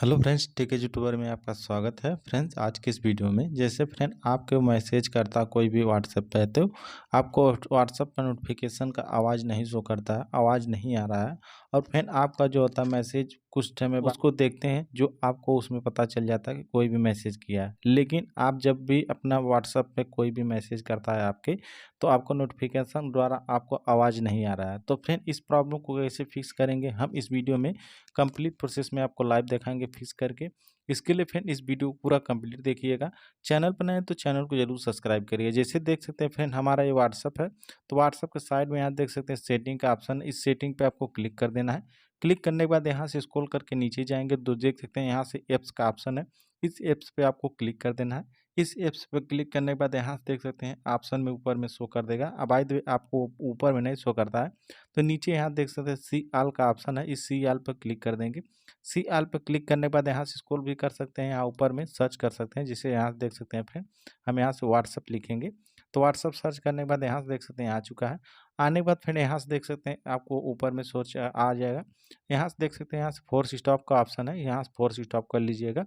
Hello friends, Tech Age YouTuber में आपका स्वागत है। फ्रेंड्स, आज के इस वीडियो में जैसे फ्रेंड आपके मैसेज करता कोई भी व्हाट्सएप पे, तो आपको व्हाट्सएप का नोटिफिकेशन का आवाज़ नहीं शो करता है, आवाज़ नहीं आ रहा है। और फ्रेंड आपका जो होता है मैसेज कुछ समय बाद उसको देखते हैं, जो आपको उसमें पता चल जाता है कि कोई भी मैसेज किया है। लेकिन आप जब भी अपना व्हाट्सएप पे कोई भी मैसेज करता है आपके, तो आपको नोटिफिकेशन द्वारा आपको आवाज़ नहीं आ रहा है। तो फ्रेंड इस प्रॉब्लम को कैसे फिक्स करेंगे, हम इस वीडियो में कंप्लीट प्रोसेस में आपको लाइव दिखाएंगे फिक्स करके। इसके लिए फ्रेंड इस वीडियो को पूरा कंप्लीट देखिएगा। चैनल पर नए हैं तो चैनल को जरूर सब्सक्राइब करिए। जैसे देख सकते हैं फ्रेंड, हमारा ये व्हाट्सअप है, तो व्हाट्सअप के साइड में यहाँ देख सकते हैं सेटिंग का ऑप्शन। इस सेटिंग पे आपको क्लिक कर देना है। क्लिक करने के बाद यहाँ से स्क्रॉल करके नीचे जाएंगे तो देख सकते हैं यहाँ से एप्स का ऑप्शन है। इस एप्स पे आपको क्लिक कर देना है। इस एप्स पे क्लिक करने के बाद यहाँ से देख सकते हैं ऑप्शन में ऊपर में शो कर देगा। अब बाय द वे आपको ऊपर में नहीं शो करता है, तो नीचे यहाँ देख सकते हैं सी ऑल का ऑप्शन है। इस सी ऑल पर क्लिक कर देंगे। सी ऑल पर क्लिक करने के बाद यहाँ से स्क्रॉल भी कर सकते हैं, यहाँ ऊपर में सर्च कर सकते हैं। जिसे यहाँ देख सकते हैं फ्रेंड, हम यहाँ से व्हाट्सअप लिखेंगे तो व्हाट्सअप सर्च करने के बाद यहाँ से देख सकते हैं आ चुका है। आने के बाद फिर यहाँ से देख सकते हैं आपको ऊपर में सोच आ जाएगा। यहाँ से देख सकते हैं यहाँ से फोर्स स्टॉप का ऑप्शन है, यहाँ से फोर्स स्टॉप कर लीजिएगा।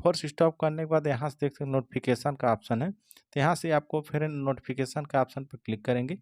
फोर्स स्टॉप करने के बाद यहाँ से देख सकते हैं नोटिफिकेशन का ऑप्शन है, तो यहाँ से आपको फिर नोटिफिकेशन का ऑप्शन पर क्लिक करेंगे।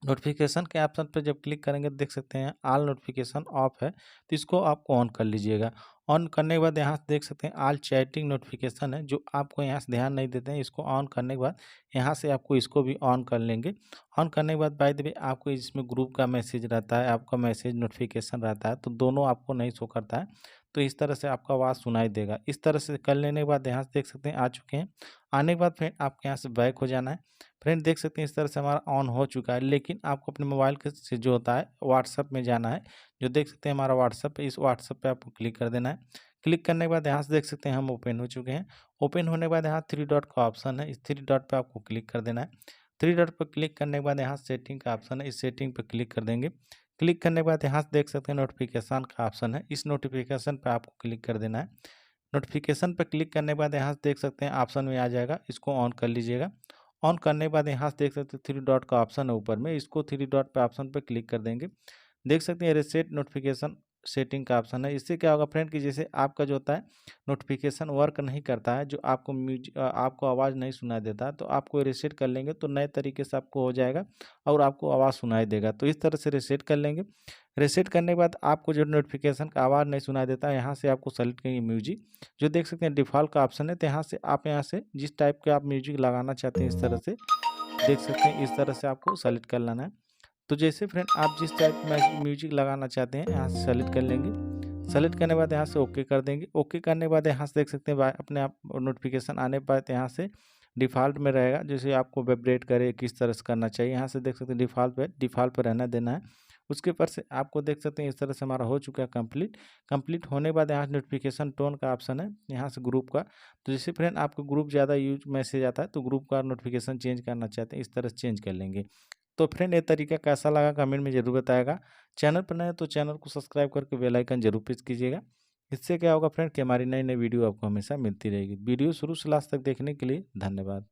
नोटिफिकेशन के ऑप्शन पर जब क्लिक करेंगे तो देख सकते हैं ऑल नोटिफिकेशन ऑफ है, तो इसको आपको ऑन कर लीजिएगा। ऑन करने के बाद यहाँ से देख सकते हैं ऑल चैटिंग नोटिफिकेशन है, जो आपको यहाँ से ध्यान नहीं देते हैं। इसको ऑन करने के बाद यहाँ से आपको इसको भी ऑन कर लेंगे। ऑन करने के बाद बाय द वे आपको इसमें ग्रुप का मैसेज रहता है, आपका मैसेज नोटिफिकेशन रहता है, तो दोनों आपको नहीं शो करता है। तो इस तरह से आपका आवाज़ सुनाई देगा। इस तरह से कर लेने के बाद यहाँ से देख सकते हैं आ चुके हैं। आने के बाद फिर आपको यहाँ से बैक हो जाना है। फ्रेंड देख सकते हैं इस तरह से हमारा ऑन हो चुका है, लेकिन आपको अपने मोबाइल के से जो होता है व्हाट्सअप में जाना है। जो देख सकते हैं हमारा व्हाट्सअप है, इस व्हाट्सअप पे आपको क्लिक कर देना है। क्लिक करने के बाद यहाँ से देख सकते हैं हम ओपन हो चुके हैं। ओपन होने के बाद यहाँ थ्री डॉट का ऑप्शन है, इस थ्री डॉट पे आपको क्लिक कर देना है। थ्री डॉट पर क्लिक करने के बाद यहाँ सेटिंग का ऑप्शन है, इस सेटिंग पर क्लिक कर देंगे। क्लिक करने के बाद यहाँ से देख सकते हैं नोटिफिकेशन का ऑप्शन है, इस नोटिफिकेशन पर आपको क्लिक कर देना है। नोटिफिकेशन पर क्लिक करने के बाद यहाँ से देख सकते हैं ऑप्शन में आ जाएगा, इसको ऑन कर लीजिएगा। ऑन करने के बाद यहाँ से देख सकते हैं थ्री डॉट का ऑप्शन है ऊपर में, इसको थ्री डॉट पे ऑप्शन पे क्लिक कर देंगे। देख सकते हैं रिसेट नोटिफिकेशन सेटिंग का ऑप्शन है। इससे क्या होगा फ्रेंड कि जैसे आपका जो होता है नोटिफिकेशन वर्क नहीं करता है, जो आपको आपको आवाज़ नहीं सुनाई देता है, तो आपको रिसेट कर लेंगे तो नए तरीके से आपको हो जाएगा और आपको आवाज़ सुनाई देगा। तो इस तरह से रिसेट कर लेंगे। रिसेट करने के बाद आपको जो नोटिफिकेशन का आवाज़ नहीं सुनाई देता है, यहाँ से आपको सेलेक्ट करेंगे म्यूजिक। जो देख सकते हैं डिफ़ॉल्ट का ऑप्शन है, तो यहाँ से आप यहाँ से जिस टाइप के आप म्यूजिक लगाना चाहते हैं, इस तरह से देख सकते हैं, इस तरह से आपको सेलेक्ट कर लेना है। तो जैसे फ्रेंड आप जिस टाइप में म्यूजिक लगाना चाहते हैं, यहाँ से सेलेक्ट कर लेंगे। सेलेक्ट करने के बाद यहाँ से ओके कर देंगे। ओके करने के बाद यहाँ से देख सकते हैं अपने आप नोटिफिकेशन आने के बाद यहाँ से डिफ़ॉल्ट में रहेगा। जैसे आपको वाइब्रेट करे किस तरह से करना चाहिए, यहाँ से देख सकते हैं डिफ़ॉल्ट पे रहना देना है। उसके ऊपर से आपको देख सकते हैं इस तरह से हमारा हो चुका है कंप्लीट। कंप्लीट होने के बाद यहाँ नोटिफिकेशन टोन का ऑप्शन है, यहाँ से ग्रुप का। तो जैसे फ्रेंड आपको ग्रुप ज़्यादा यूज मैसेज आता है, तो ग्रुप का नोटिफिकेशन चेंज करना चाहते हैं, इस तरह से चेंज कर लेंगे। तो फ्रेंड ये तरीका कैसा लगा कमेंट में ज़रूर बताएगा। चैनल पर नए हैं तो चैनल को सब्सक्राइब करके बेल आइकन जरूर प्रेस कीजिएगा। इससे क्या होगा फ्रेंड कि हमारी नई नई वीडियो आपको हमेशा मिलती रहेगी। वीडियो शुरू से लास्ट तक देखने के लिए धन्यवाद।